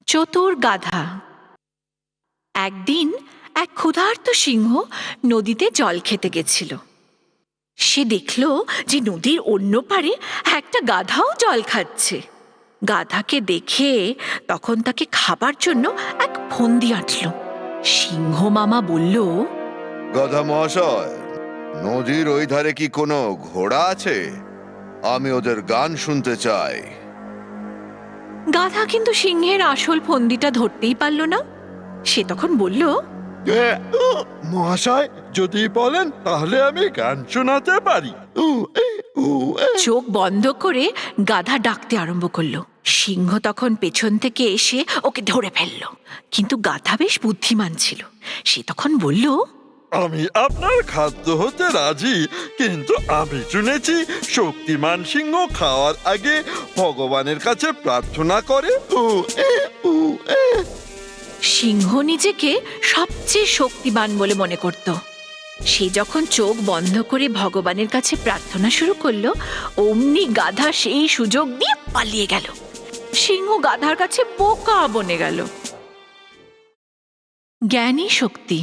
চতুর গাধা। একদিন এক ক্ষুধার্ত সিংহ নদীতে জল খেতে গেছিল। সে দেখল যে নদীর অন্য পারে একটা গাধাও জল খাচ্ছে। গাধাকে দেখে তখন তাকে খাবার জন্য এক ফন্দি আঁটল। সিংহ মামা বলল, গাধা মহাশয়, নদীর ওই ধারে কি কোনো ঘোড়া আছে? আমি ওদের গান শুনতে চাই। গাধা কিন্তু সিংহের আসল ফন্দিটা ধরতেই পারল না। সে তখন বলল, মহাশয়, যদি বলেন তাহলে আমি গান শোনাতে পারি। চোখ বন্ধ করে গাধা ডাকতে আরম্ভ করলো। সিংহ তখন পেছন থেকে এসে ওকে ধরে ফেলল। কিন্তু গাধা বেশ বুদ্ধিমান ছিল। সে তখন বলল, আমি আপনার খাদ্য হতে রাজি, কিন্তু আমি শুনেছি শক্তিমান সিংহ খাওয়ার আগে ভগবানের কাছে প্রার্থনা করে। সিংহ নিজেকে সবচেয়ে শক্তিমান বলে মনে করত। সে যখন চোখ বন্ধ করে ভগবানের কাছে প্রার্থনা শুরু করলো, অমনি গাধা সেই সুযোগ দিয়ে পালিয়ে গেল। সিংহ গাধার কাছে বোকা বনে গেল। জ্ঞানী শক্তি।